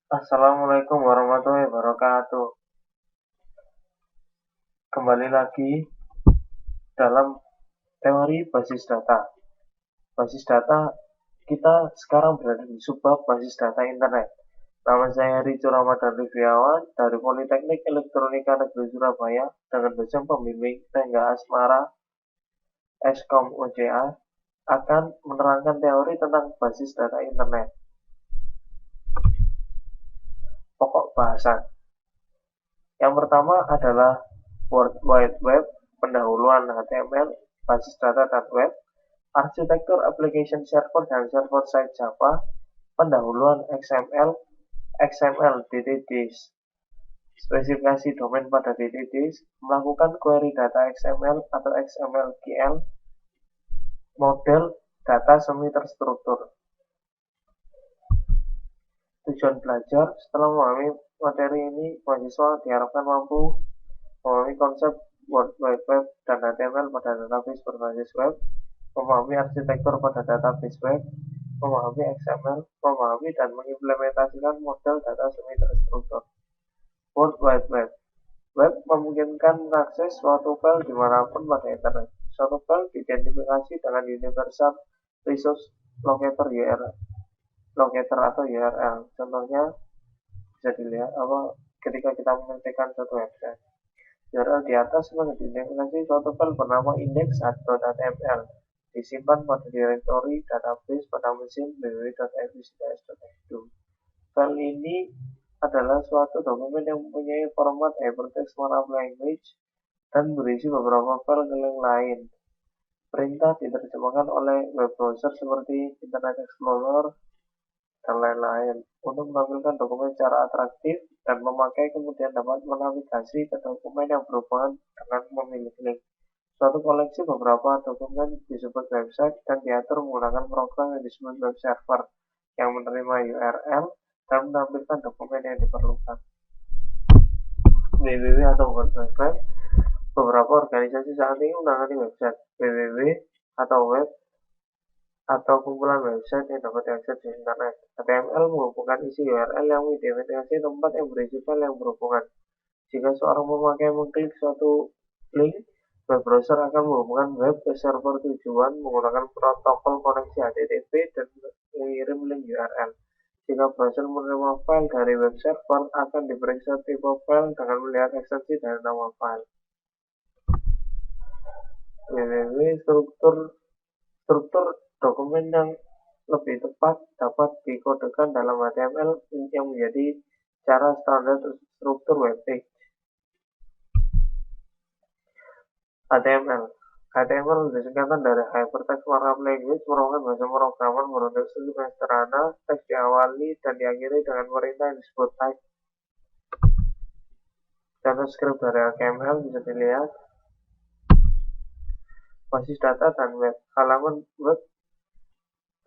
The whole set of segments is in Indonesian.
Assalamualaikum warahmatullahi wabarakatuh. Kembali lagi dalam teori basis data. Basis data kita sekarang berada di subbab basis data internet. Nama saya Rico Ramadan Riviawan dari Politeknik Elektronika Negeri Surabaya dengan dosen pembimbing Tengga Asmara Eskom OJA akan menerangkan teori tentang basis data internet. Pokok bahasan. Yang pertama adalah World Wide Web, pendahuluan HTML, basis data dan web, arsitektur application server dan server-side Java, pendahuluan XML, XML DTDs, spesifikasi domain pada DTDs, melakukan query data XML atau XML-GL, model data semi terstruktur. Tujuan belajar, setelah memahami materi ini, mahasiswa diharapkan mampu memahami konsep World Wide Web dan HTML pada database berbasis web, memahami arsitektur pada database web, memahami XML, memahami dan mengimplementasikan model data semi terstruktur. World Wide Web. Web memungkinkan mengakses suatu file dimanapun pada internet. Suatu file diidentifikasi dengan Universal Resource Locator URL, atau URL. Contohnya bisa dilihat ketika kita mengetikkan suatu website. URL di atas mengidentifikasi suatu file bernama index.html disimpan pada direktori database pada mesin www.fvcs.edu. File ini adalah suatu dokumen yang mempunyai format hypertext markup language dan berisi beberapa file yang lain. Perintah diterjemahkan oleh web browser seperti Internet Explorer dan lain-lain untuk menampilkan dokumen secara atraktif dan memakai kemudian dapat menavigasi ke dokumen yang berhubungan dengan memilih link. Suatu koleksi beberapa dokumen disebut website dan diatur menggunakan program yang disebut web server yang menerima URL dan menampilkan dokumen yang diperlukan. www atau World Wide Web. Beberapa organisasi saat ini menangani website. www atau web atau kumpulan website yang dapat diakses di internet. HTML menghubungkan isi URL yang mengidentifikasi tempat yang berisi file yang berhubungan. Jika seorang pemakai mengklik suatu link, web browser akan menghubungkan web ke server tujuan menggunakan protokol koneksi HTTP dan mengirim link URL. Jika browser menerima file dari web server, akan diperiksa tipe file dengan melihat ekstensi dari nama file. www struktur dokumen yang lebih tepat dapat dikodekan dalam HTML yang menjadi cara standar struktur web page. HTML disingkatan dari Hypertext Markup Language, merupakan bahasa pemrograman berbentuk struktur yang sederhana. Teks diawali dan diakhiri dengan perintah yang disebut type. Contoh script dari HTML bisa dilihat. Basis data dan web. Halaman web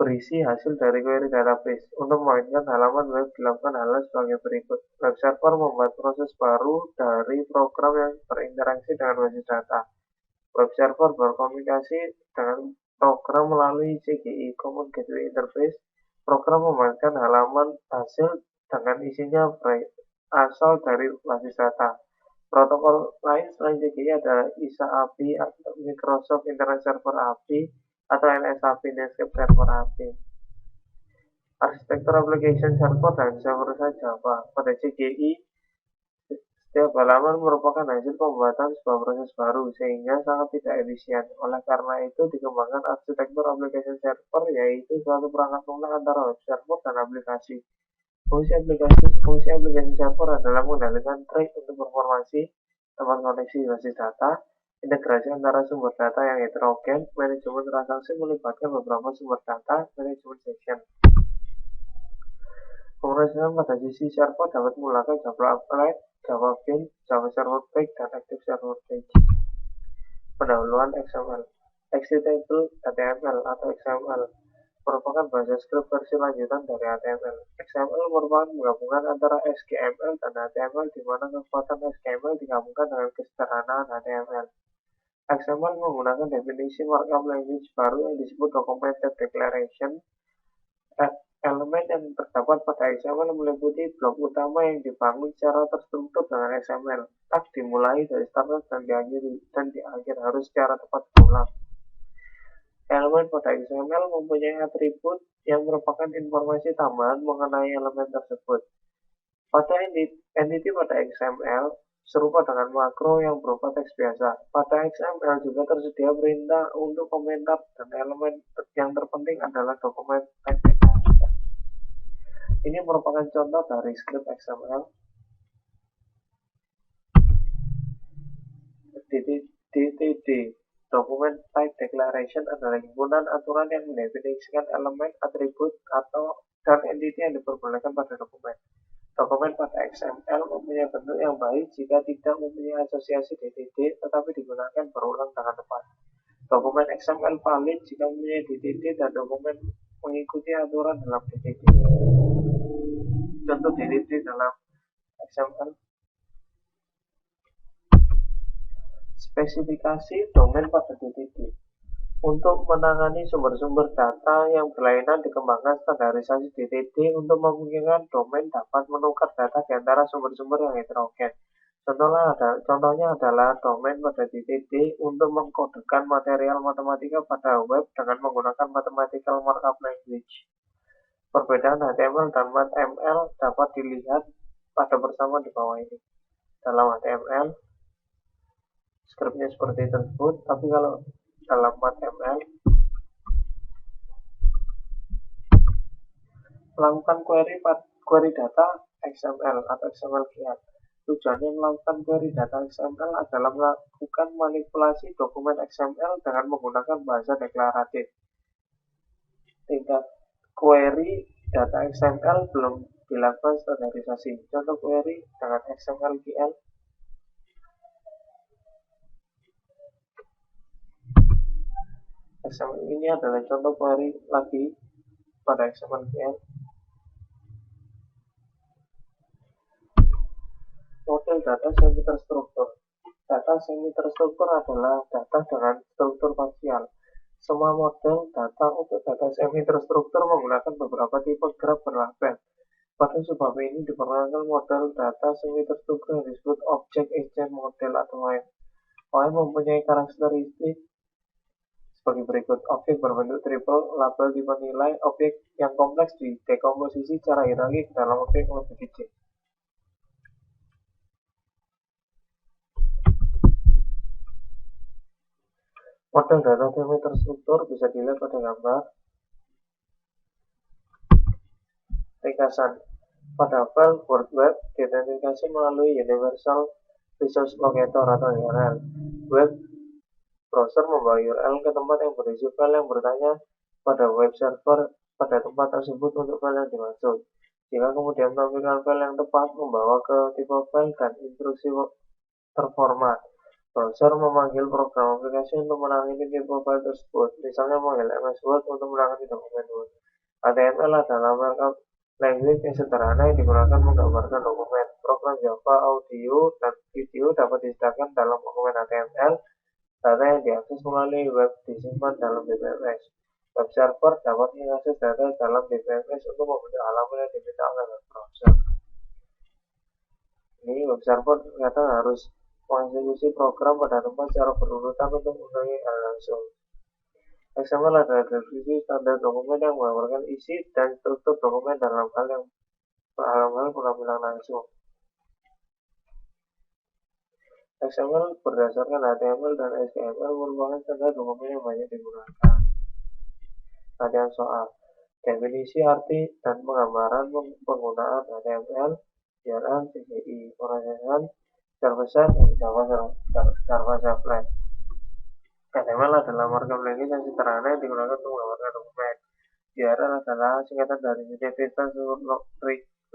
berisi hasil dari query database. Untuk memainkan halaman web dilakukan hal sebagai berikut. Web server membuat proses baru dari program yang berinteraksi dengan basis data. Web server berkomunikasi dengan program melalui CGI (Common Gateway Interface). Program memainkan halaman hasil dengan isinya berasal dari basis data. Protokol lain selain CGI ada ISA API atau Microsoft Internet Server API atau NSAPI Netscape Server API. Arsitektur application server dan server-side Java. Pada CGI, setiap halaman merupakan hasil pembuatan sebuah proses baru sehingga sangat tidak efisien. Oleh karena itu dikembangkan arsitektur application server, yaitu suatu perangkat lunak antara web server dan aplikasi. Fungsi aplikasi server adalah mengendalikan track untuk informasi, tempat koneksi basis data, integrasi antara sumber data yang heterogen, manajemen transaksi melibatkan beberapa sumber data, manajemen session. Pemrosesan pada sisi server dapat menggunakan Java Applet, Java Bean, Java Server Page, dan Active Server Page. Pendahuluan XML. Executable HTML atau XML merupakan bahasa script versi lanjutan dari HTML. XML merupakan penggabungan antara SGML dan HTML di mana kekuatan SGML digabungkan dengan kesederhanaan HTML. XML menggunakan definisi markup language baru yang disebut Documented Declaration Elemen yang terdapat pada XML meliputi blok utama yang dibangun secara terstruktur dengan XML. Tag dimulai dari start dan di akhir harus secara tepat berulang. Elemen pada XML mempunyai atribut yang merupakan informasi tambahan mengenai elemen tersebut. Pada entity pada XML serupa dengan makro yang berupa teks biasa. Pada XML juga tersedia perintah untuk komentar dan elemen yang terpenting adalah dokumen teks. Ini merupakan contoh dari script XML. DTD Document Type Declaration adalah himpunan aturan yang mendefinisikan elemen, atribut, dan entity yang diperbolehkan pada dokumen. Dokumen pada XML mempunyai bentuk yang baik jika tidak mempunyai asosiasi DTD tetapi digunakan berulang dengan tepat. Dokumen XML valid jika mempunyai DTD dan dokumen mengikuti aturan dalam DTD. Contoh DTD dalam XML. Spesifikasi domain pada DTD. Untuk menangani sumber-sumber data yang berlainan dikembangkan standarisasi DTD untuk memungkinkan domain dapat menukar data di antara sumber-sumber yang heterogen. Contohnya adalah domain pada DTD untuk mengkodekan material matematika pada web dengan menggunakan mathematical markup language. Perbedaan HTML dan ML dapat dilihat pada bersama di bawah ini. Dalam HTML, skripnya seperti tersebut, tapi kalau dalam HTML, melakukan query data XML atau XML-GL. Tujuannya melakukan query data XML adalah melakukan manipulasi dokumen XML dengan menggunakan bahasa deklaratif. Tingkat query data XML belum dilakukan standarisasi. Contoh query dengan XML-GL. XML ini adalah contoh query lagi pada XML-GL. Model data semi terstruktur. Data semi terstruktur adalah data dengan struktur parsial. Semua model data untuk data semi terstruktur menggunakan beberapa tipe graf berlabel. Pada sebab ini diperkenalkan model data semi terstruktur yang disebut Object Agent Model atau OAM. OAM mempunyai karakteristik sebagai berikut. Objek berbentuk triple, label tipe nilai, objek yang kompleks didekomposisi secara hierarki ke dalam objek yang lebih kecil. Model data semi terstruktur bisa dilihat pada gambar. Ringkasan. Pada file World Web diidentifikasi melalui Universal Resource Locator atau URL. Web browser membawa URL ke tempat yang berisi file yang bertanya pada web server pada tempat tersebut untuk file yang dimaksud. Jika kemudian menampilkan file yang tepat, membawa ke tipe file dan instruksi terformat. Browser memanggil program aplikasi untuk menangani tipe file tersebut, misalnya memanggil MS Word untuk menangani dokumen Word. HTML adalah markup language yang sederhana yang digunakan menggambarkan dokumen. Program Java, audio, dan video dapat disediakan dalam dokumen HTML. Data yang diakses melalui web disimpan dalam DBMS. Web server dapat mengakses data dalam DBMS untuk membentuk halaman yang diminta oleh web browser. Ini web server ternyata harus mengeksekusi program pada tempat secara berurutan untuk mengulangi hal langsung. XML adalah deskripsi standar dokumen yang menggambarkan isi dan struktur dokumen dalam hal penampilan langsung. XML berdasarkan HTML dan HTML merupakan standar dokumen yang banyak digunakan. Latihan soal. Definisi, arti, dan penggambaran penggunaan HTML, URL, CGI, pengasihan, server-side, dan Java-Servlet. HTML adalah markup language yang sederhana yang digunakan untuk menggambarkan dokumen. URL adalah singkatan dari Universal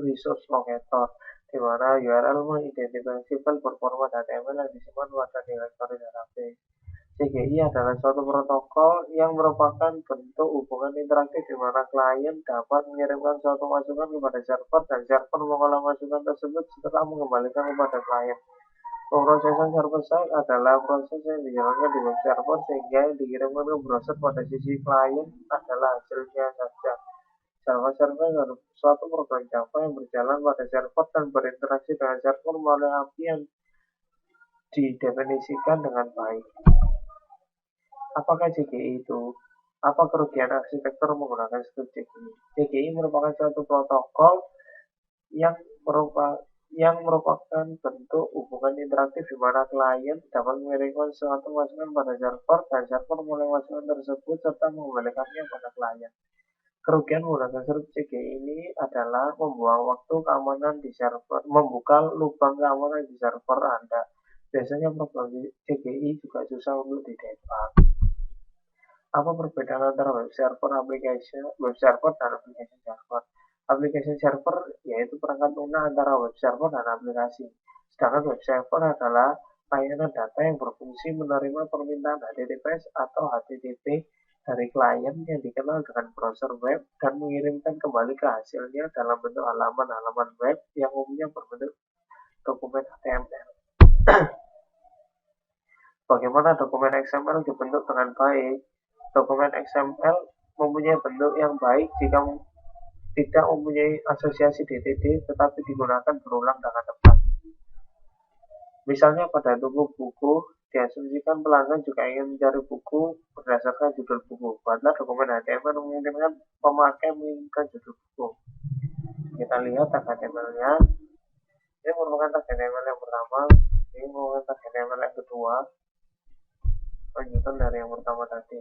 Resource Locator, di mana URL mengidentifikasi file berformat HTML yang disimpan pada direktori database. CGI adalah suatu protokol yang merupakan bentuk hubungan interaktif di mana klien dapat mengirimkan suatu masukan kepada server dan server mengolah masukan tersebut setelah mengembalikan kepada klien. Pemrosesan server-side adalah proses yang dijalankan di web server sehingga yang dikirimkan ke browser pada sisi klien adalah hasilnya saja. Java Server adalah suatu program Java yang berjalan pada server dan berinteraksi dengan server melalui API yang didefinisikan dengan baik. Apakah JGI itu? Apa kerugian arsitektur menggunakan script JGI? JGI merupakan suatu protokol yang merupakan bentuk hubungan interaktif di mana klien dapat mengirimkan suatu masukan pada server dan server mulai masukan tersebut serta mengembalikannya pada klien. Kerugian menggunakan script JGI ini adalah membuang waktu keamanan di server, membuka lubang keamanan di server Anda. Biasanya program JGI juga susah untuk didebug. Apa perbedaan antara web server dan application server? Application server yaitu perangkat lunak antara web server dan aplikasi. Sedangkan web server adalah layanan data yang berfungsi menerima permintaan HTTPS atau HTTP dari klien yang dikenal dengan browser web dan mengirimkan kembali ke hasilnya dalam bentuk halaman-halaman web yang umumnya berbentuk dokumen HTML. Bagaimana dokumen XML dibentuk dengan baik? Dokumen XML mempunyai bentuk yang baik jika tidak mempunyai asosiasi DTD tetapi digunakan berulang dengan tepat. Misalnya pada toko buku, diasumsikan pelanggan juga ingin mencari buku berdasarkan judul buku. Buatlah dokumen HTML memungkinkan pemakai menginginkan judul buku. Kita lihat tag HTML-nya. Ini merupakan tag HTML yang pertama, ini merupakan tag HTML yang kedua. Lanjutan dari yang pertama tadi.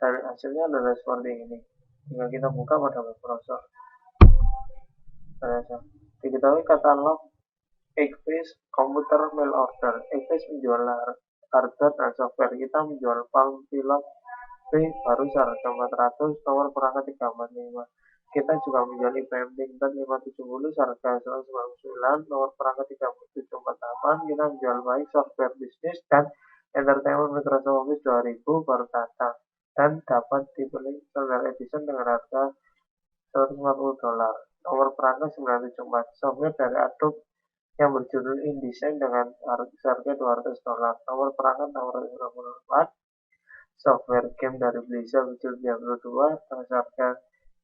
Dan hasilnya adalah seperti ini. Jika kita buka pada web browser, diketahui katalog Eggface Computer Mail Order. Eggface menjual hardware dan software. Kita menjual Palm Pilot P baru seharga 400, nomor perangkat 345. Kita juga menjual IBM ThinkPad 570 seharga 199, nomor perangkat 3748. Kita menjual baik software bisnis dan entertainment Microsoft Office 2000 baru datang dan dapat dibeli standard edition dengan harga $150. Nomor perangkat 974. Software dari Adobe yang berjudul InDesign dengan harga $200. Nomor perangkat 664. Software game dari Blizzard berjudul Diablo 2 dengan harga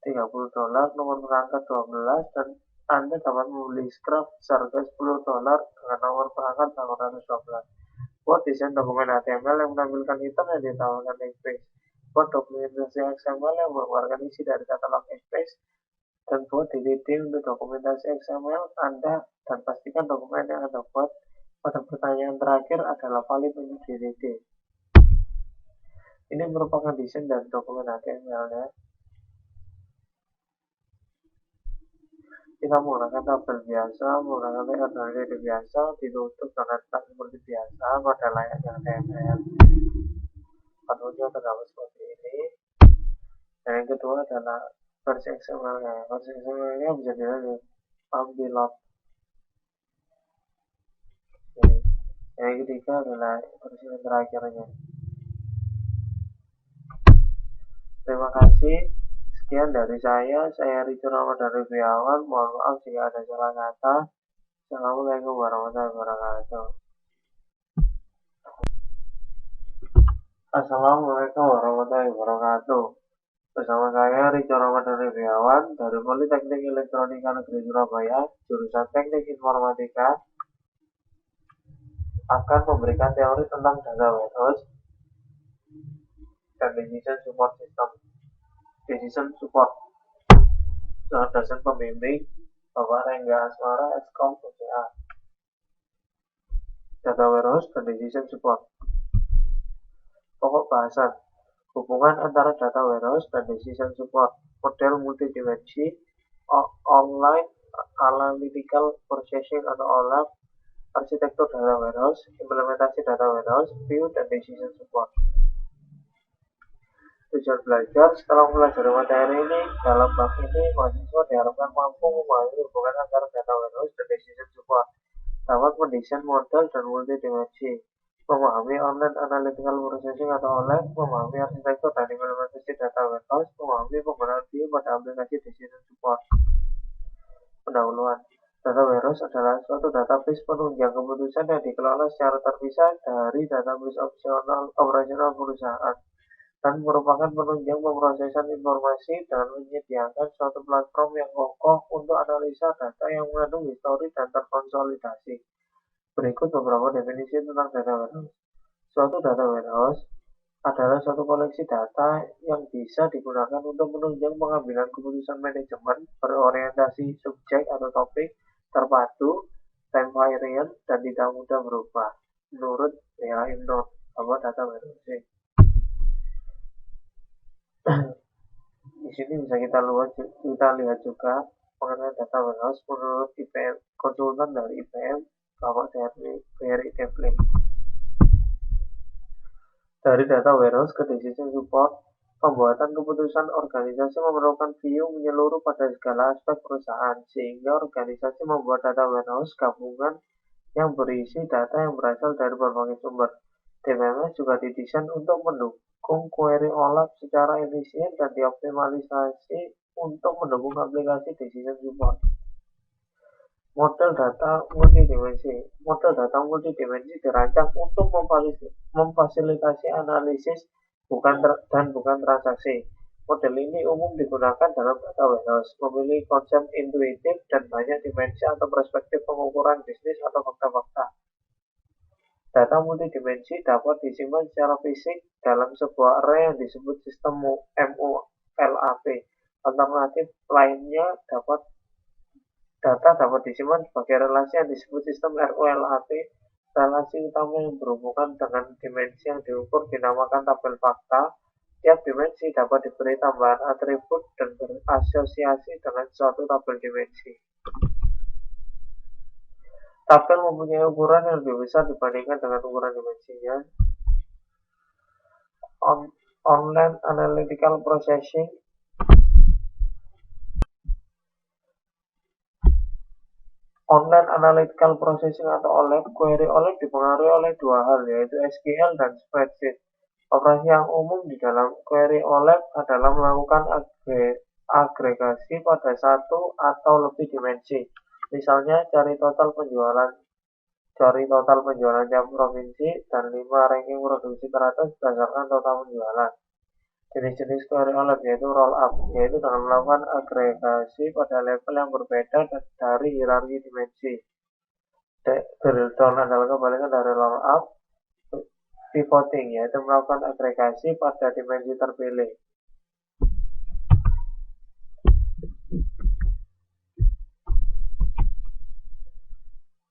$30. Nomor perangkat 12 dan Anda dapat membeli Scrap seharga $10 dengan nomor perangkat 812. Buat desain dokumen HTML yang menampilkan item yang ditawarkan Eggface. Buat dokumentasi XML yang mengeluarkan isi dari katalog Eggface, dan buat DTD untuk dokumentasi XML Anda, dan pastikan dokumen yang Anda buat pada pertanyaan terakhir adalah valid untuk DTD. Ini merupakan desain dari dokumen HTML-nya. Kita menggunakan tabel biasa, menggunakan TXT biasa, ditutup dengan tag seperti biasa pada layaknya HTML. Bentuknya terdapat seperti ini. Dan yang kedua adalah versi XML-nya. Versi XML-nya bisa dilihat di Palm Pilot. Yang ketiga adalah versi yang terakhirnya. Terima kasih. Sekian dari saya Rico Ramadan Riviawan. Mohon maaf jika ada salah kata. Assalamualaikum warahmatullahi wabarakatuh. Assalamualaikum warahmatullahi wabarakatuh. Bersama saya Rico Ramadan Riviawan dari Politeknik Elektronika Negeri Surabaya, jurusan Teknik Informatika, akan memberikan teori tentang data warehouse dan decision support system. Decision support. Dosen pembimbing Bapak Rengga Asmara, Eskom UCA. Data warehouse dan decision support. Pokok bahasan, hubungan antara data warehouse dan decision support, model multidimensi, online analytical processing atau OLAP, arsitektur data warehouse, implementasi data warehouse, view, dan decision support. Tujuan belajar, setelah mempelajari materi ini, dalam bab ini, mahasiswa diharapkan mampu memahami hubungan antara data warehouse dan decision support, dapat mendesain model dan multidimensi, memahami online analytical processing atau OLAP, memahami arsitektur dan implementasi data warehouse, memahami penggunaan view pada aplikasi decision support. Pendahuluan. Data warehouse adalah suatu database penunjang keputusan yang dikelola secara terpisah dari database operasional perusahaan. dan merupakan penunjang pemrosesan informasi dan menyediakan suatu platform yang kokoh untuk analisa data yang mengandung histori dan terkonsolidasi. Berikut beberapa definisi tentang data warehouse. Suatu data warehouse adalah suatu koleksi data yang bisa digunakan untuk menunjang pengambilan keputusan manajemen berorientasi subjek atau topik, terpadu, time variant, dan tidak mudah berubah. Menurut W.A. Imnon, bahwa data warehousing. Di sini bisa kita lihat juga mengenai data warehouse menurut IPM, konsultan dari IPM, Bapak Ferry Devlin. Dari data warehouse ke decision support, pembuatan keputusan organisasi memerlukan view menyeluruh pada segala aspek perusahaan, sehingga organisasi membuat data warehouse gabungan yang berisi data yang berasal dari berbagai sumber. DMS juga didesain untuk mendukung query OLAP secara efisien dan dioptimalisasi untuk mendukung aplikasi decision support. Model data multidimensi dirancang untuk memfasilitasi analisis bukan transaksi. Model ini umum digunakan dalam data warehouse, memiliki konsep intuitif dan banyak dimensi atau perspektif pengukuran bisnis atau fakta-fakta. Data multidimensi dapat disimpan secara fisik dalam sebuah array yang disebut sistem MOLAP. Alternatif lainnya data dapat disimpan sebagai relasi yang disebut sistem ROLAP. Relasi utama yang berhubungan dengan dimensi yang diukur dinamakan tabel fakta. Tiap dimensi dapat diberi tambahan atribut dan berasosiasi dengan suatu tabel dimensi. Tabel mempunyai ukuran yang lebih besar dibandingkan dengan ukuran dimensinya. Online Analytical Processing Online Analytical Processing atau OLAP, query OLAP dipengaruhi oleh dua hal, yaitu SQL dan spreadsheet. Operasi yang umum di dalam query OLAP adalah melakukan agregasi pada satu atau lebih dimensi. Misalnya, cari total penjualan tiap provinsi dan 5 ranking produksi teratas berdasarkan total penjualan. Jenis-jenis query OLAP yaitu roll up, yaitu dengan melakukan agregasi pada level yang berbeda dari hierarki dimensi. Drill down adalah kebalikan dari roll up. Pivoting yaitu melakukan agregasi pada dimensi terpilih.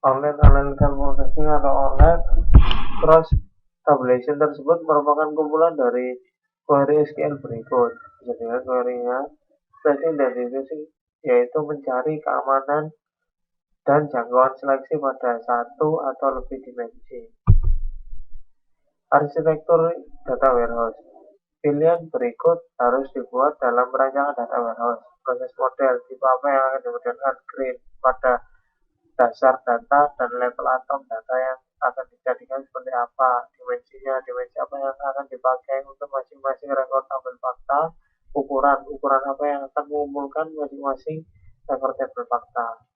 Online Analytical Processing atau online cross tabulation tersebut merupakan kumpulan dari query SQL berikut. Jadi query-nya setting dan detection, yaitu mencari keamanan dan jangkauan seleksi pada satu atau lebih dimensi. Arsitektur data warehouse. Pilihan berikut harus dibuat dalam perancangan data warehouse. Proses model, tipe apa yang akan dimodelkan, green pada dasar data dan level atom data yang akan dijadikan seperti apa, dimensi apa yang akan dipakai untuk masing-masing rekor tabel fakta, ukuran apa yang akan mengumpulkan masing-masing rekor tabel fakta.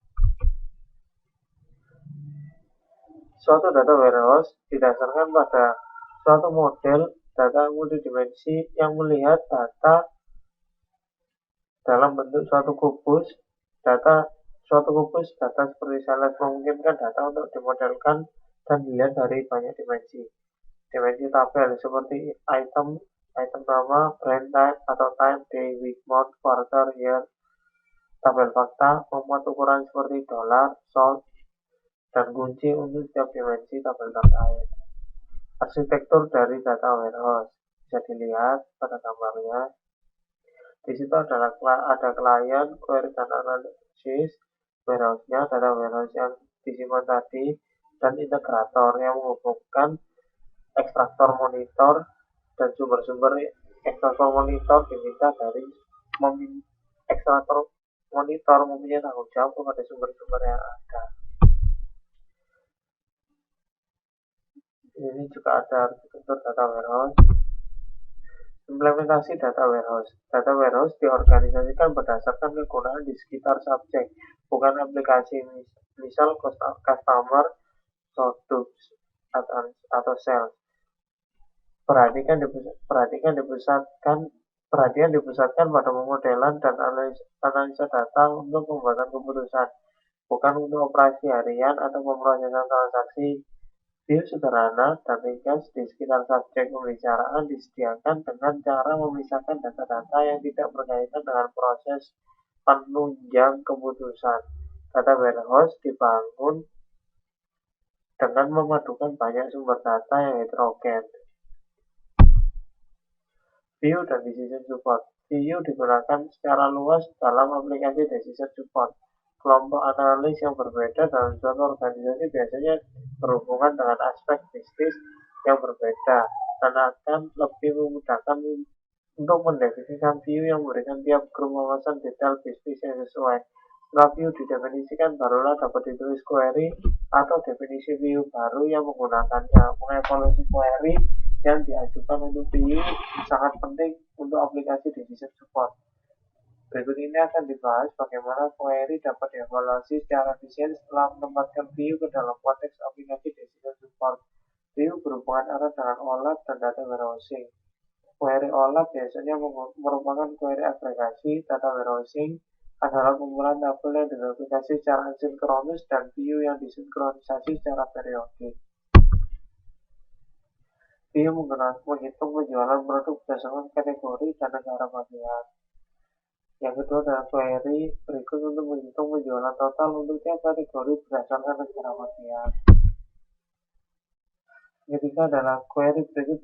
Suatu data warehouse didasarkan pada suatu model data multidimensi yang melihat data dalam bentuk suatu kubus data seperti sales memungkinkan data untuk dimodelkan dan dilihat dari banyak dimensi. Dimensi tabel seperti item nama, brand type atau time, day, week, month, quarter, year. Tabel fakta memuat ukuran seperti dolar, sold, dan kunci untuk setiap dimensi tabel terkait. Arsitektur dari data warehouse bisa dilihat pada gambarnya. Di situ ada klien, query dan analisis, warehouse-nya, data warehouse yang disimpan tadi, dan integrator yang menghubungkan ekstraktor monitor dan sumber-sumber. Ekstraktor monitor diminta dari ekstraktor monitor mempunyai tanggung jawab kepada sumber-sumber yang ada. Ini juga ada arsitektur data warehouse. Implementasi data warehouse. Data warehouse diorganisasikan berdasarkan kegunaan di sekitar subjek, bukan aplikasi. Misal customer, products, atau sales. Perhatian dipusatkan pada pemodelan dan analisa data untuk pembuatan keputusan, bukan untuk operasi harian atau pemrosesan transaksi. View sederhana dan ringkas di sekitar subjek pembicaraan disediakan dengan cara memisahkan data-data yang tidak berkaitan dengan proses penunjang keputusan. Data warehouse dibangun dengan memadukan banyak sumber data yang heterogen. View dan Decision Support. View digunakan secara luas dalam aplikasi Decision Support. Kelompok analis yang berbeda dalam suatu organisasi biasanya berhubungan dengan aspek bisnis yang berbeda dan akan lebih memudahkan untuk mendefinisikan view yang memberikan tiap grup wawasan detail bisnis yang sesuai. Setelah view didefinisikan, barulah dapat ditulis query atau definisi view baru yang menggunakannya. Mengevaluasi query yang diajukan untuk view sangat penting untuk aplikasi Decision Support. Berikut ini akan dibahas bagaimana query dapat dievaluasi secara efisien setelah menempatkan view ke dalam konteks aplikasi Decision Support. View berhubungan erat dengan OLAP dan data warehousing. Query OLAP biasanya merupakan query agregasi. Data warehousing adalah kumpulan tabel yang direplikasi secara asinkronus dan view yang disinkronisasi secara periodik. View menghitung penjualan produk berdasarkan kategori dan negara bagian. Yang kedua adalah query berikut untuk menghitung penjualan total untuk tiap kategori berdasarkan negara bagian. Yang ketiga adalah query berikut.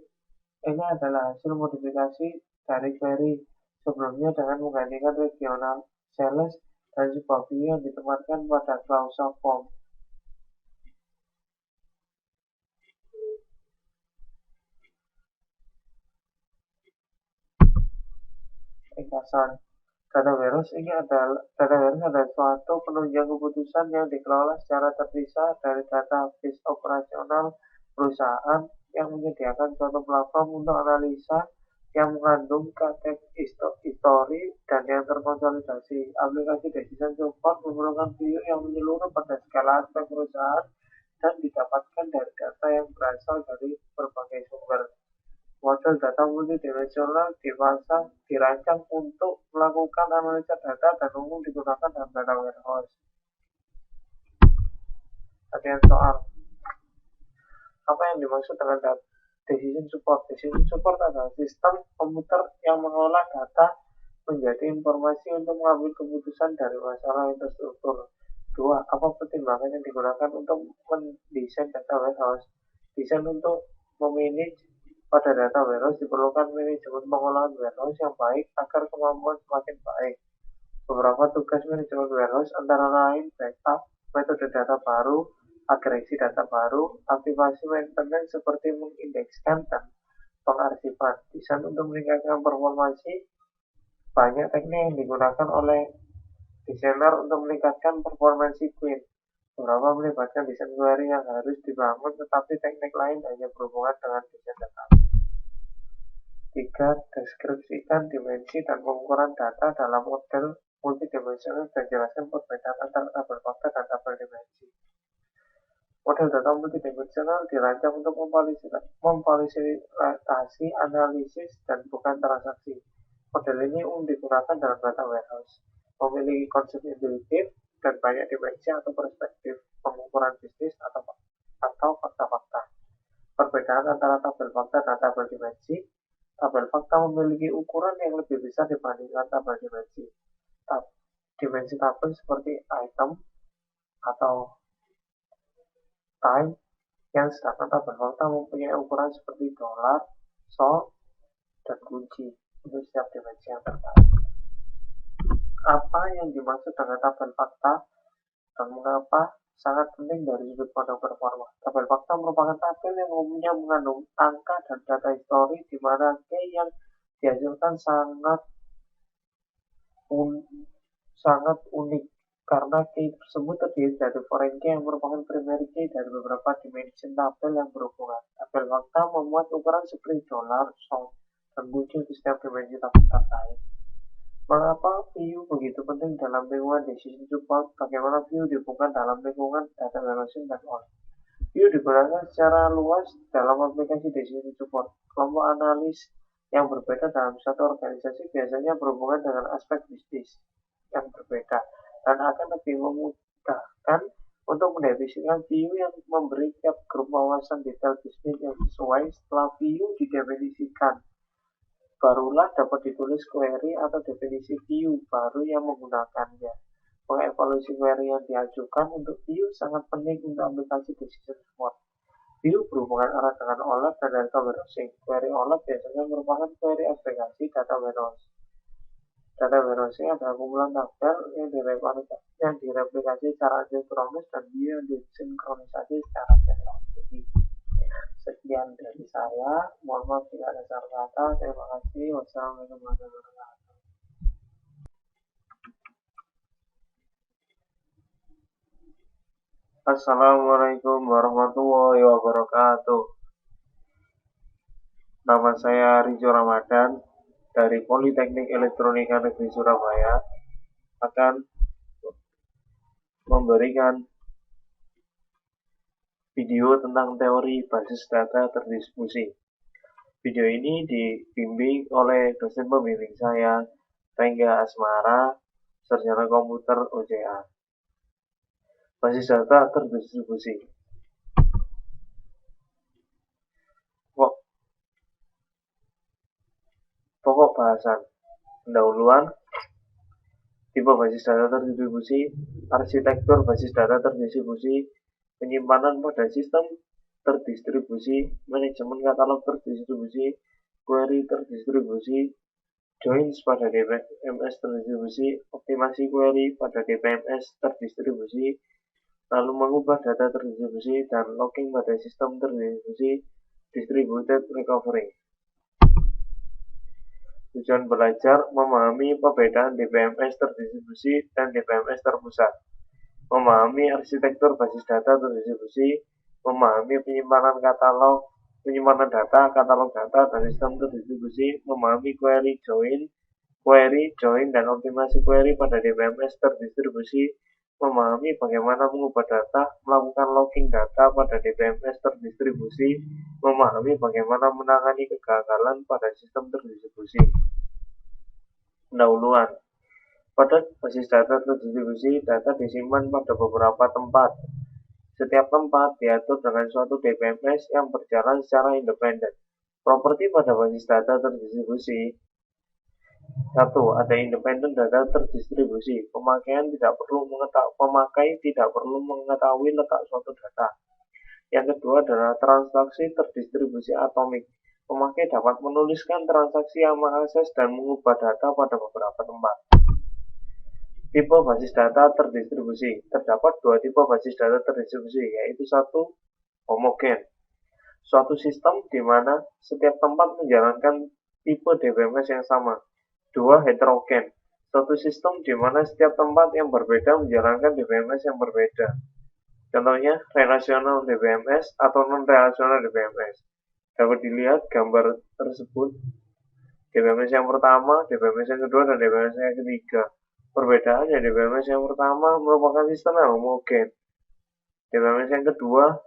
Ini adalah hasil modifikasi dari query sebelumnya dengan menggantikan regional sales dan sebuah view yang ditempatkan pada klausa form. Ringkasan. Data warehouse adalah suatu penunjang keputusan yang dikelola secara terpisah dari database operasional perusahaan yang menyediakan suatu platform untuk analisa yang mengandung histori dan yang terkonsolidasi. Aplikasi Decision Support memerlukan view yang menyeluruh pada segala aspek perusahaan dan didapatkan dari data yang berasal dari berbagai sumber. Model data multidimensional dirancang untuk melakukan analisa data dan umum digunakan dalam data warehouse. Latihan soal. Apa yang dimaksud dengan Decision Support? Decision Support adalah sistem komputer yang mengolah data menjadi informasi untuk mengambil keputusan dari masalah yang terstruktur. 2. Apa pertimbangan yang digunakan untuk mendesain data warehouse? Desain untuk memanage pada data warehouse diperlukan manajemen pengolahan warehouse yang baik agar kemampuan semakin baik. Beberapa tugas manajemen warehouse antara lain backup, metode data baru, agresi data baru, aktivasi maintenance seperti mengindekskan dan pengarsipan. Desain untuk meningkatkan performansi. Banyak teknik yang digunakan oleh desainer untuk meningkatkan performansi query. Beberapa melibatkan desain query yang harus dibangun, tetapi teknik lain hanya berhubungan dengan desain data. 3. Deskripsikan dimensi dan pengukuran data dalam model multidimensional dan jelaskan perbedaan antara tabel fakta dan tabel dimensi. Model data multidimensional dirancang untuk memfasilitasi analisis dan bukan transaksi. Model ini digunakan dalam data warehouse. Memiliki konsep intuitif dan banyak dimensi atau perspektif pengukuran bisnis atau fakta-fakta. Perbedaan antara tabel fakta dan tabel dimensi. Tabel fakta memiliki ukuran yang lebih besar dibandingkan tabel dimensi. Dimensi tabel seperti item atau time, yang sedangkan tabel fakta mempunyai ukuran seperti dolar, so, dan kunci untuk setiap dimensi yang terkait. Apa yang dimaksud dengan tabel fakta dan mengapa sangat penting dari sudut pandang performa? Tabel fakta merupakan tabel yang umumnya mengandung angka dan data histori di mana key yang dihasilkan sangat unik karena key tersebut terdiri dari foreign key yang merupakan primary key dari beberapa dimensi tabel yang berhubungan. Tabel fakta memuat ukuran seperti dolar, song, dan muncul di setiap dimensi tabel terkait. Mengapa view begitu penting dalam lingkungan Decision Support? Bagaimana view dihubungkan dalam lingkungan data warehousing dan OLAP? View digunakan secara luas dalam aplikasi decision support. Kelompok analis yang berbeda dalam satu organisasi biasanya berhubungan dengan aspek bisnis yang berbeda dan akan lebih memudahkan untuk mendefinisikan view yang memberi tiap grup wawasan detail bisnis yang sesuai. Setelah view didefinisikan, barulah dapat ditulis query atau definisi view baru yang menggunakannya. Mengevaluasi query yang diajukan untuk view sangat penting untuk aplikasi decision support. View berhubungan erat dengan OLAP dan data warehousing. Query OLAP biasanya merupakan query agregasi data warehouse. Data warehousing adalah kumpulan tabel yang direplikasi secara asinkronis dan view yang disinkronisasi secara periodis. Sekian dari saya. Mohon maaf jika ada salah kata. Terima kasih. Wassalamualaikum warahmatullahi wabarakatuh. Assalamualaikum warahmatullahi wabarakatuh. Nama saya Rijo Ramadan dari Politeknik Elektronika Negeri Surabaya akan memberikan video tentang teori basis data terdistribusi. Video ini dibimbing oleh dosen pembimbing saya, Rengga Asmara, Sarjana Komputer OCA. Basis data terdistribusi. Pokok bahasan. Pendahuluan. Tipe basis data terdistribusi, arsitektur basis data terdistribusi, penyimpanan pada sistem terdistribusi, manajemen katalog terdistribusi, query terdistribusi, joins pada DBMS terdistribusi, optimasi query pada DBMS terdistribusi, lalu mengubah data terdistribusi, dan logging pada sistem terdistribusi, distributed recovery. Tujuan belajar memahami perbedaan DBMS terdistribusi dan DBMS terpusat, memahami arsitektur basis data terdistribusi, memahami penyimpanan data, katalog data, dan sistem terdistribusi, memahami query, join, dan optimasi query pada DBMS terdistribusi, memahami bagaimana mengubah data, melakukan logging data pada DBMS terdistribusi, memahami bagaimana menangani kegagalan pada sistem terdistribusi. Pendahuluan. Pada basis data terdistribusi, data disimpan pada beberapa tempat. Setiap tempat diatur dengan suatu DBMS yang berjalan secara independen. Properti pada basis data terdistribusi. 1. Ada independen data terdistribusi. Pemakai tidak perlu mengetahui letak suatu data. Yang kedua adalah transaksi terdistribusi atomik. Pemakai dapat menuliskan transaksi yang mengakses dan mengubah data pada beberapa tempat. Tipe basis data terdistribusi. Terdapat dua tipe basis data terdistribusi, yaitu 1. Homogen. Suatu sistem di mana setiap tempat menjalankan tipe DBMS yang sama. 2. Heterogen. Suatu sistem di mana setiap tempat yang berbeda menjalankan DBMS yang berbeda. Contohnya, relational DBMS atau non-relational DBMS. Dapat dilihat gambar tersebut. DBMS yang pertama, DBMS yang kedua, dan DBMS yang ketiga. Perbedaannya, DBMS yang pertama merupakan sistem yang homogen. DBMS yang kedua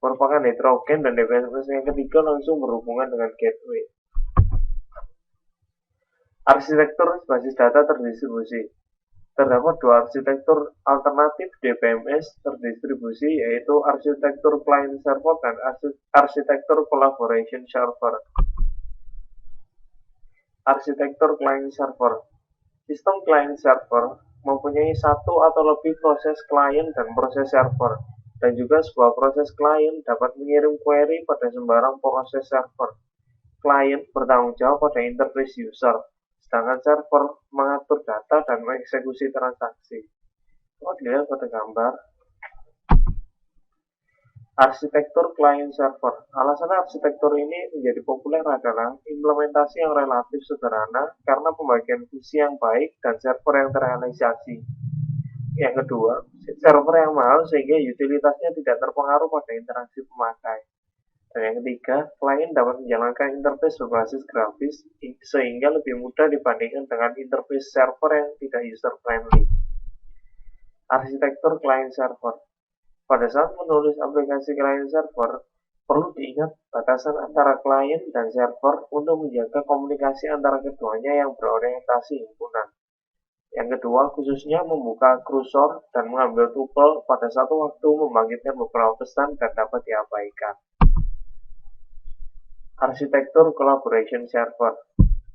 merupakan heterogen, dan DBMS yang ketiga langsung berhubungan dengan gateway. Arsitektur basis data terdistribusi. Terdapat dua arsitektur alternatif DBMS terdistribusi, yaitu arsitektur client server dan arsitektur collaboration server. Arsitektur client server. Sistem client server mempunyai satu atau lebih proses client dan proses server, dan juga sebuah proses client dapat mengirim query pada sembarang proses server. Client bertanggung jawab pada interface user, sedangkan server mengatur data dan mengeksekusi transaksi. Kalau dilihat pada gambar, arsitektur client server. Alasan arsitektur ini menjadi populer adalah implementasi yang relatif sederhana karena pembagian fungsi yang baik dan server yang terrealisasi. Yang kedua, server yang mahal sehingga utilitasnya tidak terpengaruh pada interaksi pemakai. Dan yang ketiga, klien dapat menjalankan interface berbasis grafis sehingga lebih mudah dibandingkan dengan interface server yang tidak user-friendly. Arsitektur client server. Pada saat menulis aplikasi client server, perlu diingat batasan antara klien dan server untuk menjaga komunikasi antara keduanya yang berorientasi himpunan. Yang kedua, khususnya membuka kursor dan mengambil tuple pada satu waktu membangkitkan beberapa pesan dan dapat diabaikan. Arsitektur collaboration server.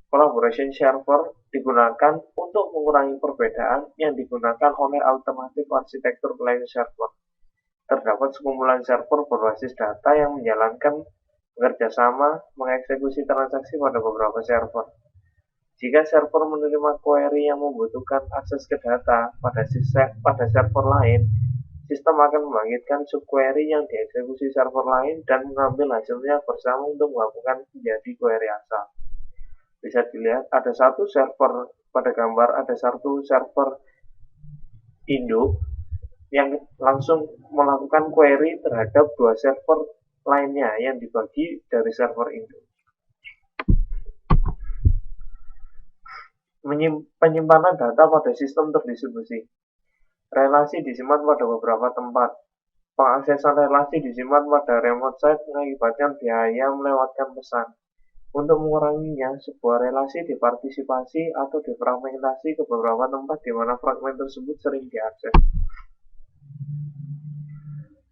Collaboration server digunakan untuk mengurangi perbedaan yang digunakan oleh alternatif arsitektur client server. Terdapat sekumpulan server berbasis data yang menjalankan bekerja sama mengeksekusi transaksi pada beberapa server. Jika server menerima query yang membutuhkan akses ke data pada server lain, sistem akan membangkitkan subquery yang dieksekusi server lain dan mengambil hasilnya bersama untuk menggabungkan menjadi query asal. Bisa dilihat ada satu server pada gambar, ada satu server induk yang langsung melakukan query terhadap dua server lainnya yang dibagi dari server induk. Penyimpanan data pada sistem terdistribusi. Relasi disimpan pada beberapa tempat. Pengaksesan relasi disimpan pada remote site mengakibatkan biaya melewatkan pesan. Untuk menguranginya, sebuah relasi dipartisipasi atau difragmentasi ke beberapa tempat di mana fragmen tersebut sering diakses.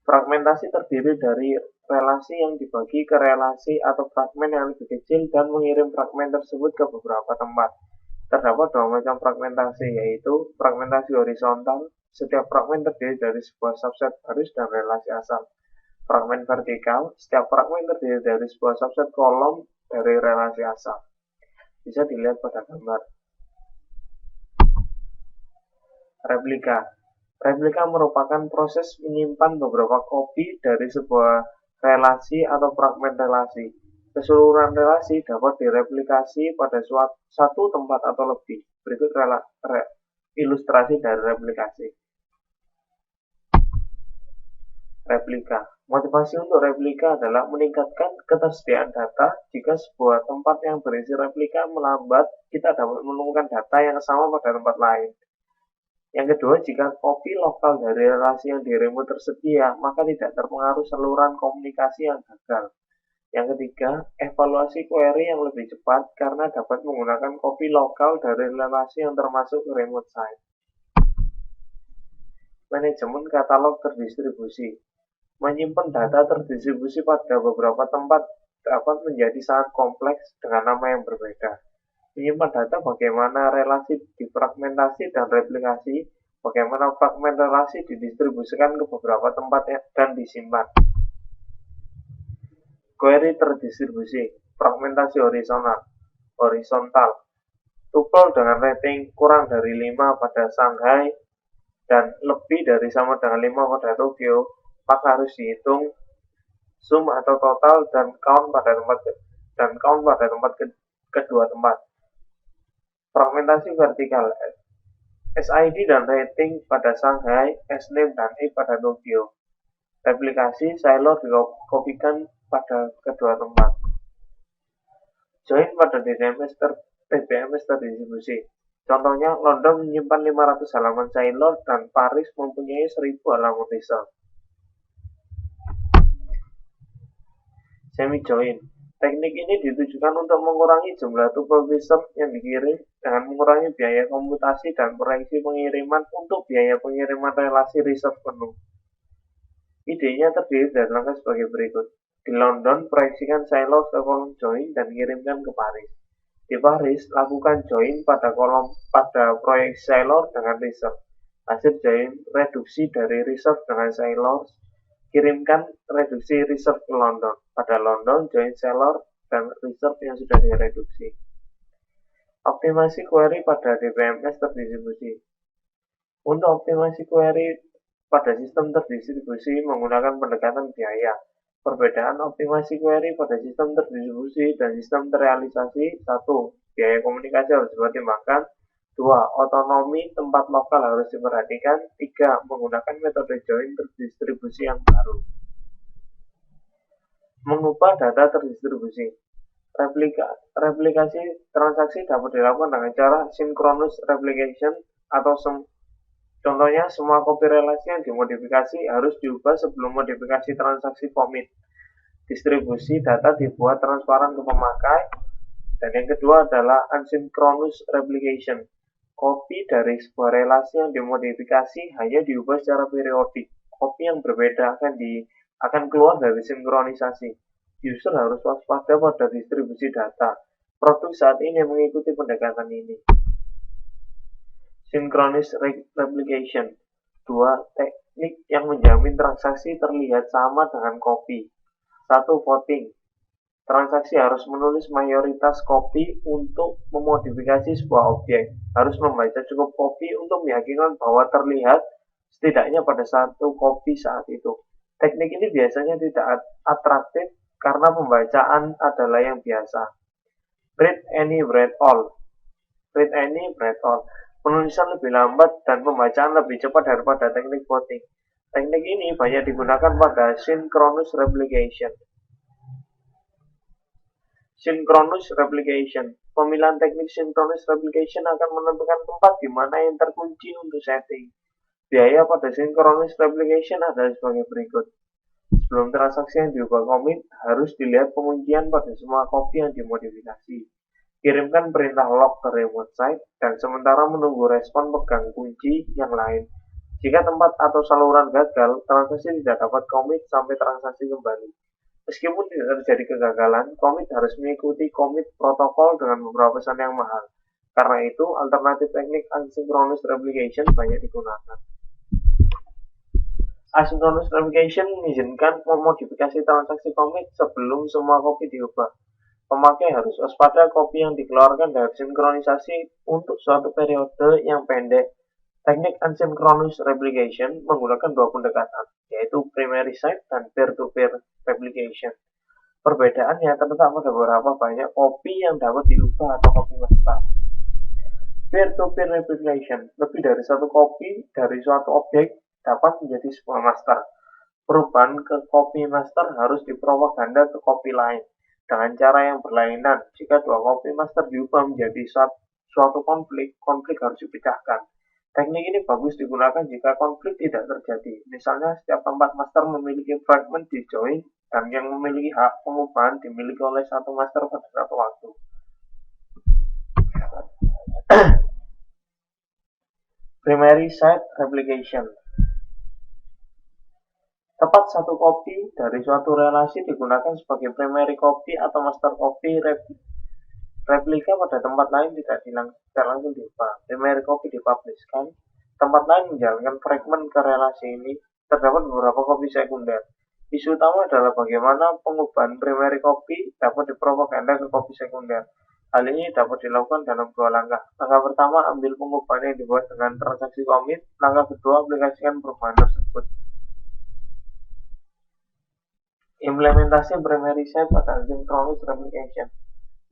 Fragmentasi terdiri dari relasi yang dibagi ke relasi atau fragmen yang lebih kecil dan mengirim fragmen tersebut ke beberapa tempat. Terdapat dua macam fragmentasi, yaitu fragmentasi horizontal. Setiap fragmen terdiri dari sebuah subset baris dan relasi asal. Fragmen vertikal, setiap fragmen terdiri dari sebuah subset kolom dari relasi asal. Bisa dilihat pada gambar. Replika. Replika merupakan proses menyimpan beberapa kopi dari sebuah relasi atau fragmen relasi. Keseluruhan relasi dapat direplikasi pada satu tempat atau lebih. Berikut ilustrasi dari replikasi. Replika. Motivasi untuk replika adalah meningkatkan ketersediaan data. Jika sebuah tempat yang berisi replika melambat, kita dapat menemukan data yang sama pada tempat lain. Yang kedua, jika kopi lokal dari relasi yang dirimu tersedia, maka tidak terpengaruh saluran komunikasi yang gagal. Yang ketiga, evaluasi query yang lebih cepat karena dapat menggunakan kopi lokal dari relasi yang termasuk remote site. Manajemen katalog terdistribusi. Menyimpan data terdistribusi pada beberapa tempat dapat menjadi sangat kompleks dengan nama yang berbeda. Menyimpan data bagaimana relasi difragmentasi dan replikasi, bagaimana fragmen relasi didistribusikan ke beberapa tempat dan disimpan. Query terdistribusi, fragmentasi horizontal. Tuple dengan rating kurang dari 5 pada Shanghai dan lebih dari sama dengan 5 pada Tokyo, maka harus dihitung sum atau total dan count pada tempat kedua tempat. Fragmentasi vertikal, SID dan rating pada Shanghai, SNAME dan E pada Tokyo. Replikasi silo dikopikan pada kedua tempat. Join pada TBMS terdistribusi. Contohnya, London menyimpan 500 halaman silo dan Paris mempunyai 1000 halaman result. Semi-join. Teknik ini ditujukan untuk mengurangi jumlah tuple result yang dikirim dengan mengurangi biaya komputasi dan proyeksi pengiriman untuk biaya pengiriman relasi result penuh. Idenya terdiri dari langkah sebagai berikut. Di London, proyeksikan silo ke kolom join dan kirimkan ke Paris. Di Paris, lakukan join pada proyeksi silo dengan result. Hasil join reduksi dari result dengan silo, kirimkan reduksi result ke London. Pada London, join silo dan result yang sudah direduksi. Optimasi query pada DBMS terdistribusi. Untuk optimasi query pada sistem terdistribusi menggunakan pendekatan biaya. Perbedaan optimasi query pada sistem terdistribusi dan sistem terrealisasi. 1. Biaya komunikasi harus dipertimbangkan. 2. Otonomi tempat lokal harus diperhatikan. 3. Menggunakan metode join terdistribusi yang baru. Mengubah data terdistribusi. Replikasi transaksi dapat dilakukan dengan cara synchronous replication atau Contohnya, semua copy relasi yang dimodifikasi harus diubah sebelum modifikasi transaksi commit. Distribusi data dibuat transparan ke pemakai. Dan yang kedua adalah asynchronous replication. Copy dari sebuah relasi yang dimodifikasi hanya diubah secara periodik. Copy yang berbeda akan keluar dari sinkronisasi. User harus waspada pada distribusi data. Produk saat ini mengikuti pendekatan ini. Synchronous replication. Dua teknik yang menjamin transaksi terlihat sama dengan copy. 1. Voting. Transaksi harus menulis mayoritas copy untuk memodifikasi sebuah objek. Harus membaca cukup copy untuk meyakinkan bahwa terlihat setidaknya pada satu copy saat itu. Teknik ini biasanya tidak atraktif karena pembacaan adalah yang biasa. Read any, write all. Read any, write all. Penulisan lebih lambat dan pembacaan lebih cepat daripada teknik voting. Teknik ini banyak digunakan pada synchronous replication. Synchronous replication. Pemilihan teknik synchronous replication akan menentukan tempat di mana yang terkunci untuk setting. Biaya pada synchronous replication adalah sebagai berikut. Sebelum transaksi yang diubah commit, harus dilihat penguncian pada semua copy yang dimodifikasi. Kirimkan perintah log ke remote site, dan sementara menunggu respon pegang kunci yang lain. Jika tempat atau saluran gagal, transaksi tidak dapat commit sampai transaksi kembali. Meskipun tidak terjadi kegagalan, commit harus mengikuti commit protokol dengan beberapa pesan yang mahal. Karena itu, alternatif teknik asynchronous replication banyak digunakan. Asynchronous replication mengizinkan memodifikasi transaksi commit sebelum semua copy diubah. Pemakai harus waspada copy yang dikeluarkan dari sinkronisasi untuk suatu periode yang pendek. Teknik asynchronous replication menggunakan dua pendekatan, yaitu primary site dan peer-to-peer replication. Perbedaannya terletak pada beberapa banyak copy yang dapat diubah atau copy master. Peer-to-peer replication, lebih dari satu copy dari suatu objek dapat menjadi sebuah master. Perubahan ke copy master harus dipropaganda ke copy lain dengan cara yang berlainan. Jika dua copy master diubah menjadi suatu konflik harus dipecahkan. Teknik ini bagus digunakan jika konflik tidak terjadi. Misalnya, setiap tempat master memiliki fragment di join dan yang memiliki hak pengubahan dimiliki oleh satu master pada satu waktu. Primary site replication. Tepat satu copy dari suatu relasi digunakan sebagai primary copy atau master copy. Replika pada tempat lain tidak langsung diubah. Primary copy dipublishkan. Tempat lain menjalankan fragment ke relasi ini. Terdapat beberapa copy sekunder. Isu utama adalah bagaimana pengubahan primary copy dapat dipropaganda ke copy sekunder. Hal ini dapat dilakukan dalam dua langkah. Langkah pertama, ambil pengubahan yang dibuat dengan transaksi commit. Langkah kedua, aplikasikan perubahan tersebut. Implementasi primary site pada asynchronous replication.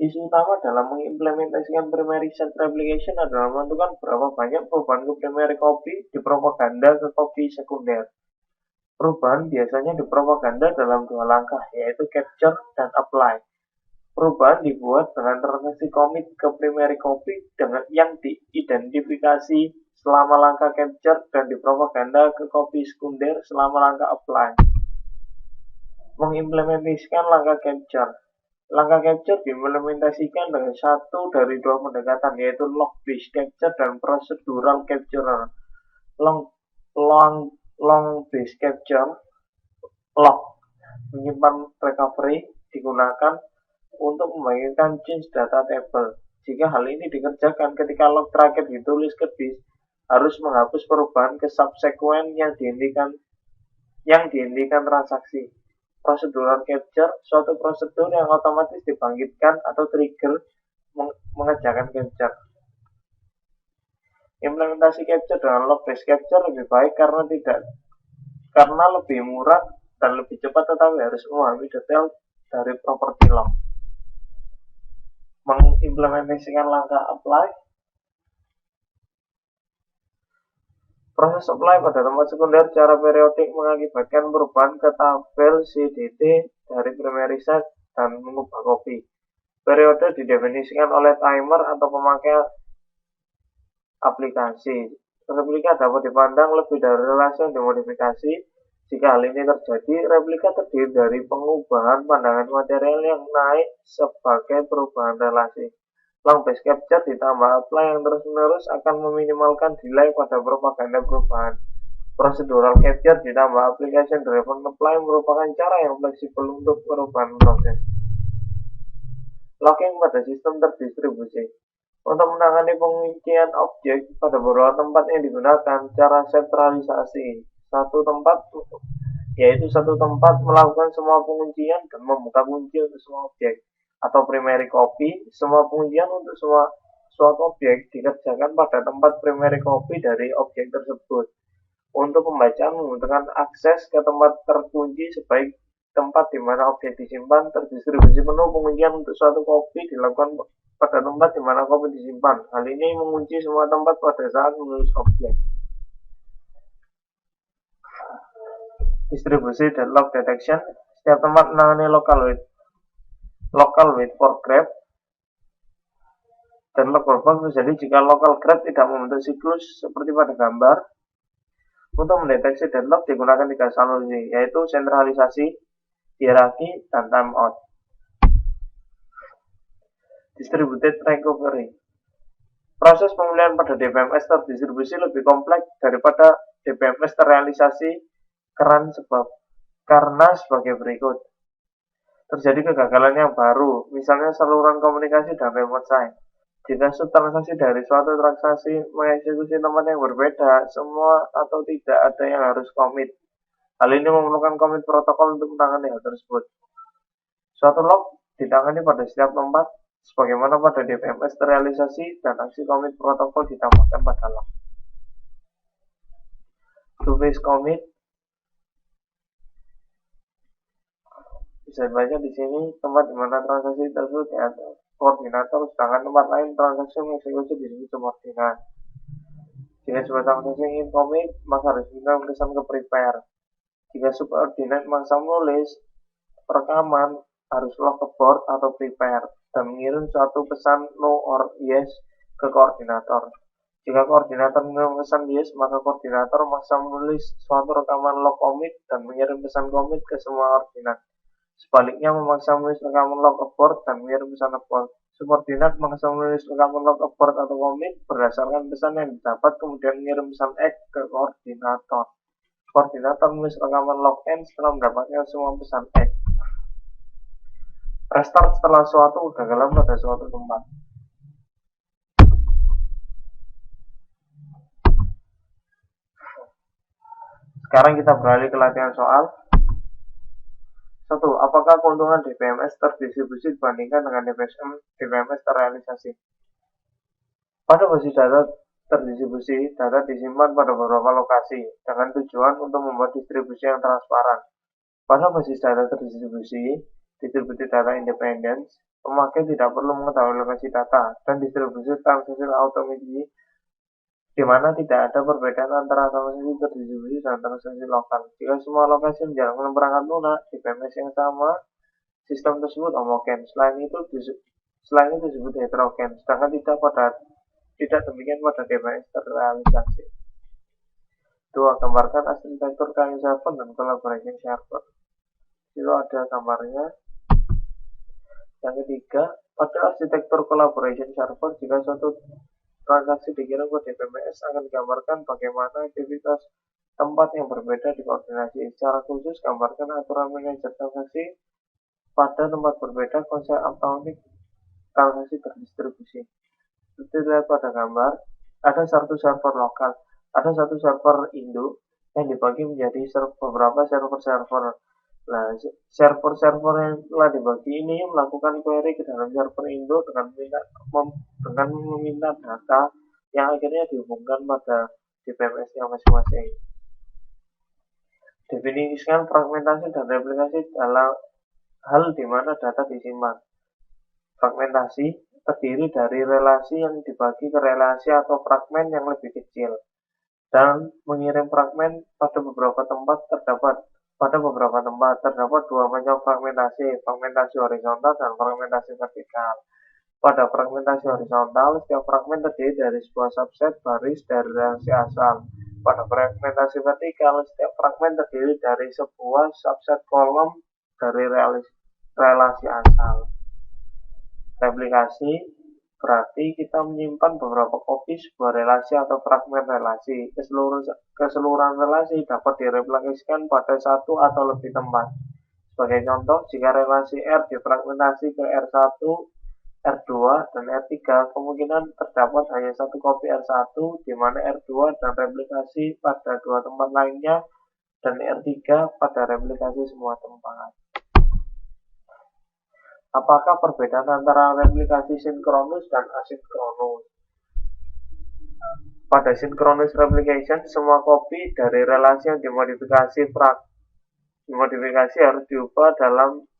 Isu utama dalam mengimplementasikan primary site replication adalah menentukan berapa banyak perubahan ke primary copy dipropaganda ke copy sekunder. Perubahan biasanya dipropaganda dalam dua langkah, yaitu capture dan apply. Perubahan dibuat dengan transaksi commit ke primary copy yang diidentifikasi selama langkah capture dan dipropaganda ke copy sekunder selama langkah apply. Mengimplementasikan langkah capture. Langkah capture diimplementasikan dengan satu dari dua pendekatan, yaitu log-based capture dan procedural capture. Long-based capture, log, menyimpan recovery, digunakan untuk membagikan change data table. Jika hal ini dikerjakan ketika log terakhir ditulis ke disk, harus menghapus perubahan ke subsequent yang dihentikan transaksi. Procedural capture, suatu prosedur yang otomatis dibangkitkan atau trigger mengerjakan capture. Implementasi capture dengan log-based capture lebih baik karena lebih murah dan lebih cepat, tetapi harus memahami detail dari properti log. Mengimplementasikan langkah apply. Proses apply pada tempat sekunder secara periodik mengakibatkan perubahan ke tabel CDT dari primary site dan mengubah copy. Periode didefinisikan oleh timer atau pemakai aplikasi. Replika dapat dipandang lebih dari relasi yang dimodifikasi. Jika hal ini terjadi, replika terdiri dari pengubahan pandangan material yang naik sebagai perubahan relasi. Long-based capture ditambah apply yang terus-menerus akan meminimalkan delay pada propaganda perubahan. Procedural capture ditambah application driven apply merupakan cara yang fleksibel untuk perubahan proses. Locking pada sistem terdistribusi. Untuk menangani penguncian objek pada beberapa tempat yang digunakan, cara sentralisasi satu tempat melakukan semua penguncian dan membuka kunci untuk semua objek, atau primary copy. Semua penguncian untuk suatu objek dikerjakan pada tempat primary copy dari objek tersebut. Untuk pembacaan membutuhkan akses ke tempat terkunci sebaik tempat di mana objek disimpan. Terdistribusi penuh penguncian untuk suatu kopi dilakukan pada tempat di mana kopi disimpan. Hal ini mengunci semua tempat pada saat menulis objek. Distribusi deadlock detection. Setiap tempat menangani local wait for grab. Deadlock berubah terjadi jika local grab tidak membentuk siklus seperti pada gambar. Untuk mendeteksi deadlock digunakan 3 solusi, yaitu sentralisasi, hierarki, dan timeout. Distributed recovery. Proses pemilihan pada DBMS terdistribusi lebih kompleks daripada DBMS terrealisasi karena sebagai berikut. Terjadi kegagalan yang baru, misalnya saluran komunikasi dan remote site. Jika subtransaksi dari suatu transaksi mengeksekusi tempat yang berbeda, semua atau tidak ada yang harus komit. Hal ini memerlukan komit protokol untuk menangani hal tersebut. Suatu lock ditangani pada setiap tempat, sebagaimana pada DBMS terrealisasi, dan aksi komit protokol ditambahkan pada lock. Two-phase commit bisa dibaca di sini tempat di mana transaksi tersebut diatur koordinator, sedangkan tempat lain transaksi mengeksekusi disebut subordinat. Jika sebuah transaksi ingin commit, maka harus mengirim pesan ke prepare. Jika subordinat memaksa menulis rekaman, harus log ke board atau prepare dan mengirim suatu pesan no or yes ke koordinator. Jika koordinator mengirim pesan yes, maka koordinator memaksa menulis suatu rekaman log commit dan mengirim pesan commit ke semua koordinat. Sebaliknya, memaksa menulis rekaman log abort dan mengirim pesan abort. Subordinat memaksa menulis rekaman log abort atau commit berdasarkan pesan yang didapat, kemudian mengirim pesan X ke koordinator. Koordinator menulis rekaman log N setelah mendapatkan semua pesan X. Restart setelah suatu kegagalan pada suatu tempat. Sekarang kita beralih ke latihan soal. 1. Apakah keuntungan DBMS terdistribusi dibandingkan dengan DBMS terrealisasi? Pada basis data terdistribusi, data disimpan pada beberapa lokasi dengan tujuan untuk membuat distribusi yang transparan. Pada basis data terdistribusi, distributed data independence, pemakai tidak perlu mengetahui lokasi data, dan distribusi transaksi automatically di mana tidak ada perbedaan antara transaksi terdistribusi dan transaksi lokal. Jika semua lokasi menjalankan perangkat lunak di DBMS yang sama, sistem tersebut homogen. Selain itu disebut heterogen, sedangkan tidak demikian pada DBMS terrealisasi. 2. Gambarkan arsitektur client server dan collaboration server. Itu ada gambarnya. Yang ketiga, pada arsitektur collaboration server, jika suatu transaksi dikirim ke DBMS akan digambarkan bagaimana aktivitas tempat yang berbeda dikoordinasi. Secara khusus, gambarkan aturan manajer transaksi pada tempat berbeda, konsep atomic transaksi terdistribusi. Seperti lihat pada gambar, ada satu server lokal, ada satu server induk yang dibagi menjadi beberapa server-server. Nah, server-server yang telah dibagi ini melakukan query ke dalam server induk dengan meminta data yang akhirnya dihubungkan pada DBMS-nya masing-masing. Definisikan fragmentasi dan replikasi dalam hal di mana data disimpan. Fragmentasi terdiri dari relasi yang dibagi ke relasi atau fragmen yang lebih kecil, dan mengirim fragmen pada beberapa tempat terdapat dua macam fragmentasi horizontal dan fragmentasi vertikal. Pada fragmentasi horizontal, setiap fragmen terdiri dari sebuah subset baris dari relasi asal. Pada fragmentasi vertikal, setiap fragmen terdiri dari sebuah subset kolom dari relasi asal. Replikasi berarti kita menyimpan beberapa kopi sebuah relasi atau fragmen relasi. Keseluruhan relasi dapat direplikasikan pada satu atau lebih tempat. Sebagai contoh, jika relasi R difragmentasi ke R1, R2, dan R3, kemungkinan terdapat hanya satu kopi R1, di mana R2 dan replikasi pada dua tempat lainnya, dan R3 pada replikasi semua tempat. Apakah perbedaan antara replikasi sinkronus dan asinkronus? Pada synchronous replication, semua kopi dari relasi yang dimodifikasi harus diubah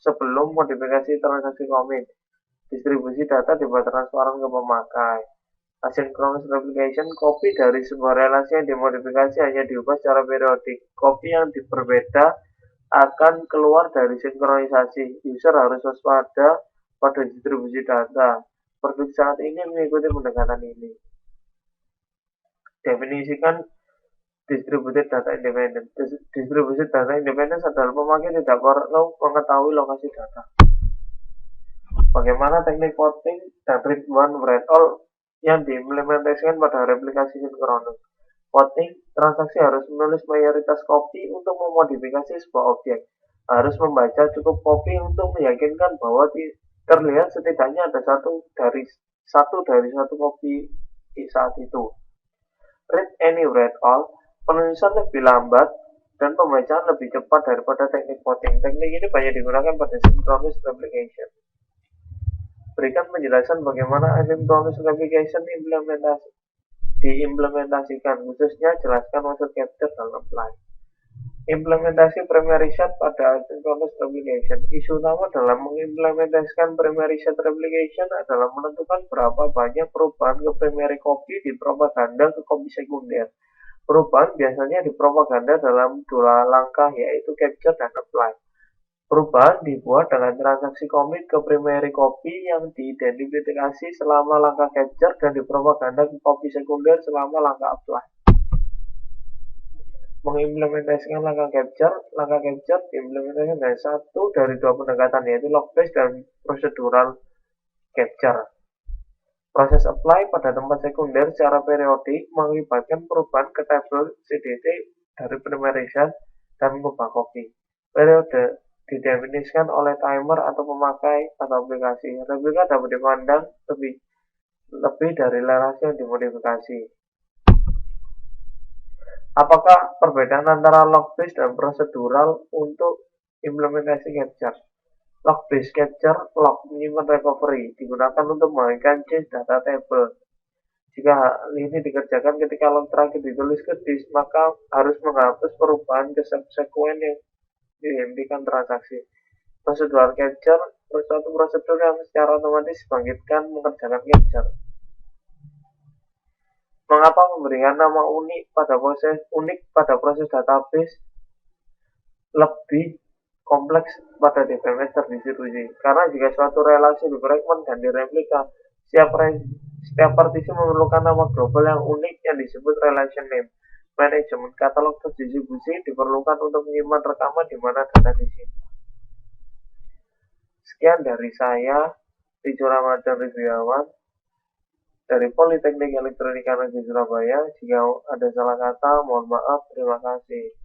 sebelum modifikasi transaksi commit. Distribusi data dibuat transparan ke pemakai. Asynchronous replication, kopi dari sebuah relasi yang dimodifikasi hanya diubah secara periodik. Kopi yang berbeda akan keluar dari sinkronisasi. User harus waspada pada distribusi data. Produk saat ini mengikuti pendekatan ini. Definisikan distributed data independent. Distributed data independent adalah pemakai tidak perlu mengetahui lokasi data. Bagaimana teknik voting dan read one write all yang diimplementasikan pada replikasi sinkronus? Voting, transaksi harus menulis mayoritas kopi untuk memodifikasi sebuah objek. Harus membaca cukup kopi untuk meyakinkan bahwa terlihat setidaknya ada satu dari satu kopi saat itu. Read any write all, penulisan lebih lambat dan pembacaan lebih cepat daripada teknik voting. Teknik ini banyak digunakan pada synchronous replication. Berikan penjelasan bagaimana asynchronous replication diimplementasikan, khususnya jelaskan maksud capture dan apply. Implementasi primary set pada asynchronous replication. Isu utama dalam mengimplementasikan primary set replication adalah menentukan berapa banyak perubahan ke primary copy dipropaganda ke copy sekunder. Perubahan biasanya dipropaganda dalam dua langkah, yaitu capture dan apply. Perubahan dibuat dengan transaksi commit ke primary copy yang diidentifikasi selama langkah capture dan dipropaganda ke copy sekunder selama langkah apply. Mengimplementasikan langkah capture diimplementasikan dari satu dari dua pendekatan, yaitu log-based dan procedural capture. Proses apply pada tempat sekunder secara periodik mengakibatkan perubahan ke tabel CDT dari primary set dan mengubah copy. Periode didefinisikan oleh timer atau pemakai atau aplikasi. Replika dapat dipandang lebih dari relasi yang dimodifikasi. Apakah perbedaan antara log-based dan procedural untuk implementasi capture? Log-based capture, log menyimpan recovery, digunakan untuk membagikan change data table. Jika hal ini dikerjakan ketika log terakhir ditulis ke disk, maka harus menghapus perubahan ke subsequent yang dihentikan transaksi. Procedural capture, suatu prosedur yang secara otomatis dibangkitkan mengerjakan capture. Mengapa memberikan nama unik pada proses database lebih kompleks pada DBMS terdistribusi? Karena jika suatu relasi difragment dan direplika, setiap partisi memerlukan nama global yang unik yang disebut relation name. Manajemen katalog terdistribusi diperlukan untuk menyimpan rekaman di mana data disimpan. Sekian dari saya, Rijo Ramadan Ridwiawan, dari Politeknik Elektronika Negeri Surabaya. Jika ada salah kata, mohon maaf. Terima kasih.